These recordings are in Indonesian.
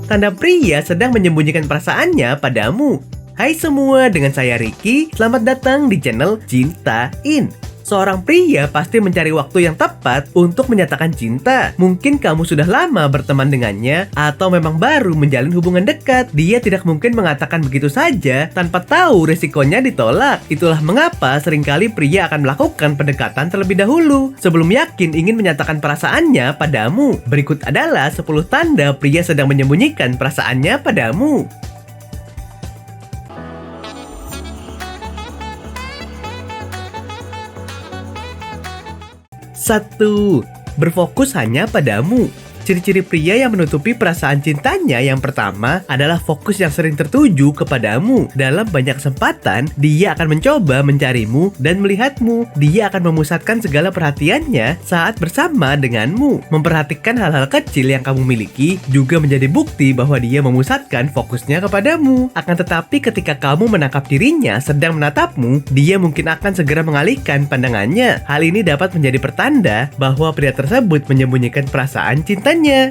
tanda pria sedang menyembunyikan perasaannya padamu. Hai semua, dengan saya Ricky. Selamat datang di channel Cintain. Seorang pria pasti mencari waktu yang tepat untuk menyatakan cinta. Mungkin kamu sudah lama berteman dengannya atau memang baru menjalin hubungan dekat. Dia tidak mungkin mengatakan begitu saja tanpa tahu resikonya ditolak. Itulah mengapa seringkali pria akan melakukan pendekatan terlebih dahulu sebelum yakin ingin menyatakan perasaannya padamu. Berikut adalah 10 tanda pria sedang menyembunyikan perasaannya padamu. 1. Berfokus hanya padamu. Ciri-ciri pria yang menutupi perasaan cintanya yang pertama adalah fokus yang sering tertuju kepadamu. Dalam banyak kesempatan, dia akan mencoba mencarimu dan melihatmu. Dia akan memusatkan segala perhatiannya saat bersama denganmu. Memperhatikan hal-hal kecil yang kamu miliki juga menjadi bukti bahwa dia memusatkan fokusnya kepadamu. Akan tetapi ketika kamu menangkap dirinya sedang menatapmu, dia mungkin akan segera mengalihkan pandangannya. Hal ini dapat menjadi pertanda bahwa pria tersebut menyembunyikan perasaan cintanya. 2.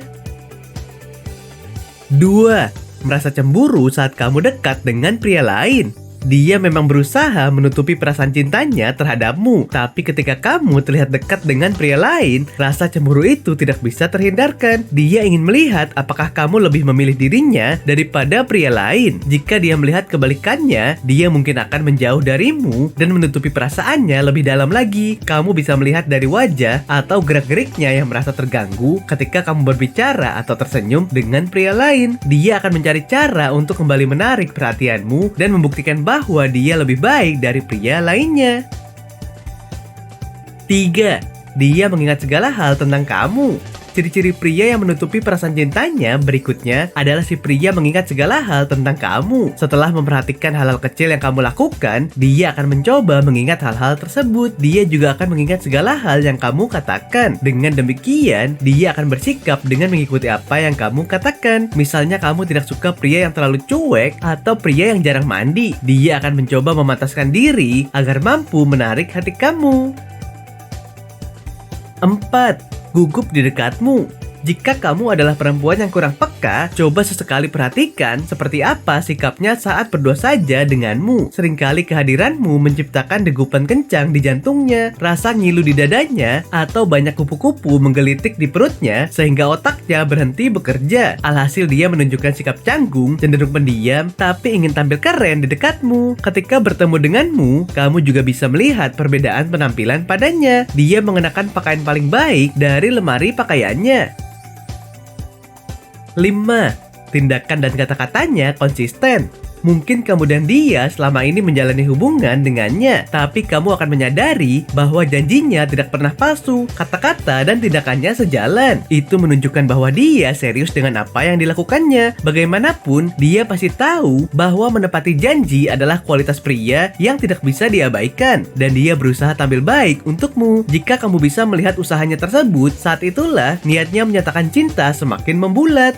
Merasa cemburu saat kamu dekat dengan pria lain. Dia memang berusaha menutupi perasaan cintanya terhadapmu, tapi ketika kamu terlihat dekat dengan pria lain, rasa cemburu itu tidak bisa terhindarkan. Dia ingin melihat apakah kamu lebih memilih dirinya daripada pria lain. Jika dia melihat kebalikannya, dia mungkin akan menjauh darimu dan menutupi perasaannya lebih dalam lagi. Kamu bisa melihat dari wajah atau gerak-geriknya yang merasa terganggu ketika kamu berbicara atau tersenyum dengan pria lain. Dia akan mencari cara untuk kembali menarik perhatianmu dan membuktikan bahwa dia lebih baik dari pria lainnya. 3. Dia mengingat segala hal tentang kamu. Ciri-ciri pria yang menutupi perasaan cintanya berikutnya adalah si pria mengingat segala hal tentang kamu. Setelah memperhatikan hal-hal kecil yang kamu lakukan, dia akan mencoba mengingat hal-hal tersebut. Dia juga akan mengingat segala hal yang kamu katakan. Dengan demikian, dia akan bersikap dengan mengikuti apa yang kamu katakan. Misalnya kamu tidak suka pria yang terlalu cuek atau pria yang jarang mandi. Dia akan mencoba memantaskan diri agar mampu menarik hati kamu. 4. Gugup di dekatmu. Jika kamu adalah perempuan yang kurang peka, coba sesekali perhatikan seperti apa sikapnya saat berdua saja denganmu. Seringkali kehadiranmu menciptakan degupan kencang di jantungnya, rasa ngilu di dadanya, atau banyak kupu-kupu menggelitik di perutnya sehingga otaknya berhenti bekerja. Alhasil dia menunjukkan sikap canggung, cenderung pendiam, tapi ingin tampil keren di dekatmu. Ketika bertemu denganmu, kamu juga bisa melihat perbedaan penampilan padanya. Dia mengenakan pakaian paling baik dari lemari pakaiannya. 5. Tindakan dan kata-katanya konsisten. Mungkin kamu dan dia selama ini menjalani hubungan dengannya, tapi kamu akan menyadari bahwa janjinya tidak pernah palsu, kata-kata dan tindakannya sejalan. Itu menunjukkan bahwa dia serius dengan apa yang dilakukannya. Bagaimanapun, dia pasti tahu bahwa menepati janji adalah kualitas pria yang tidak bisa diabaikan, dan dia berusaha tampil baik untukmu. Jika kamu bisa melihat usahanya tersebut, saat itulah niatnya menyatakan cinta semakin membulat.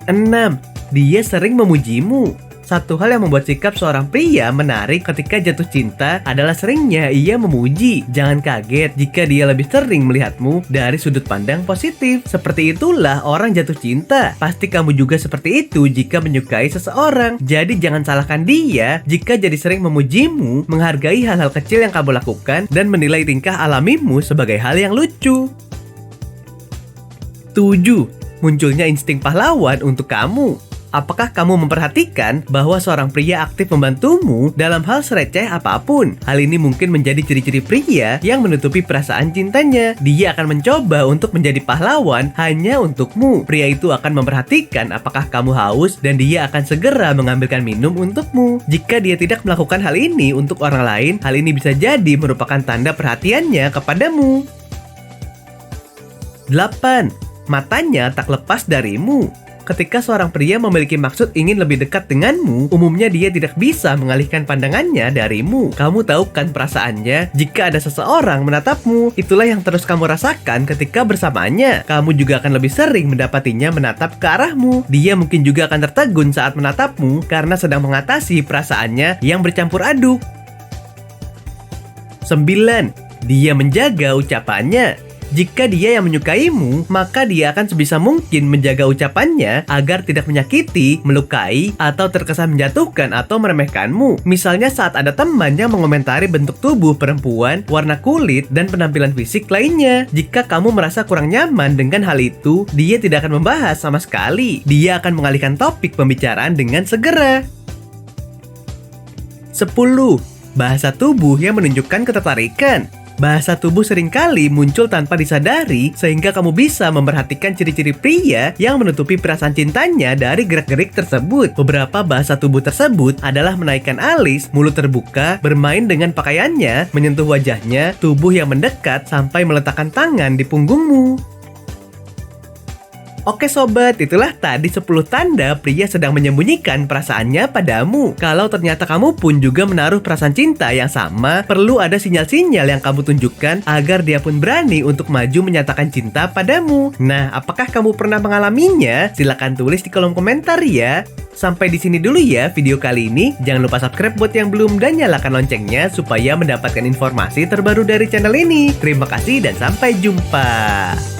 6. Dia sering memujimu. Satu hal yang membuat sikap seorang pria menarik ketika jatuh cinta adalah seringnya ia memuji. Jangan kaget jika dia lebih sering melihatmu dari sudut pandang positif. Seperti itulah orang jatuh cinta. Pasti kamu juga seperti itu jika menyukai seseorang. Jadi jangan salahkan dia jika jadi sering memujimu, menghargai hal-hal kecil yang kamu lakukan, dan menilai tingkah alamimu sebagai hal yang lucu. 7. Munculnya insting pahlawan untuk kamu. Apakah kamu memperhatikan bahwa seorang pria aktif membantumu dalam hal sereceh apapun? Hal ini mungkin menjadi ciri-ciri pria yang menutupi perasaan cintanya. Dia akan mencoba untuk menjadi pahlawan hanya untukmu. Pria itu akan memperhatikan apakah kamu haus dan dia akan segera mengambilkan minum untukmu. Jika dia tidak melakukan hal ini untuk orang lain, hal ini bisa jadi merupakan tanda perhatiannya kepadamu. 8. Matanya tak lepas darimu. Ketika seorang pria memiliki maksud ingin lebih dekat denganmu, umumnya dia tidak bisa mengalihkan pandangannya darimu. Kamu tahu kan perasaannya jika ada seseorang menatapmu. Itulah yang terus kamu rasakan ketika bersamanya. Kamu juga akan lebih sering mendapatinya menatap ke arahmu. Dia mungkin juga akan tertegun saat menatapmu karena sedang mengatasi perasaannya yang bercampur aduk. 9. Dia menjaga ucapannya. Jika dia yang menyukaimu, maka dia akan sebisa mungkin menjaga ucapannya agar tidak menyakiti, melukai, atau terkesan menjatuhkan atau meremehkanmu. Misalnya saat ada teman yang mengomentari bentuk tubuh perempuan, warna kulit, dan penampilan fisik lainnya. Jika kamu merasa kurang nyaman dengan hal itu, dia tidak akan membahas sama sekali. Dia akan mengalihkan topik pembicaraan dengan segera. 10. Bahasa tubuh yang menunjukkan ketertarikan. Bahasa tubuh seringkali muncul tanpa disadari sehingga kamu bisa memperhatikan ciri-ciri pria yang menutupi perasaan cintanya dari gerak-gerik tersebut. Beberapa bahasa tubuh tersebut adalah menaikkan alis, mulut terbuka, bermain dengan pakaiannya, menyentuh wajahnya, tubuh yang mendekat, sampai meletakkan tangan di punggungmu. Oke sobat, itulah tadi 10 tanda pria sedang menyembunyikan perasaannya padamu. Kalau ternyata kamu pun juga menaruh perasaan cinta yang sama, perlu ada sinyal-sinyal yang kamu tunjukkan agar dia pun berani untuk maju menyatakan cinta padamu. Nah, apakah kamu pernah mengalaminya? Silahkan tulis di kolom komentar ya. Sampai di sini dulu ya video kali ini. Jangan lupa subscribe buat yang belum dan nyalakan loncengnya supaya mendapatkan informasi terbaru dari channel ini. Terima kasih dan sampai jumpa.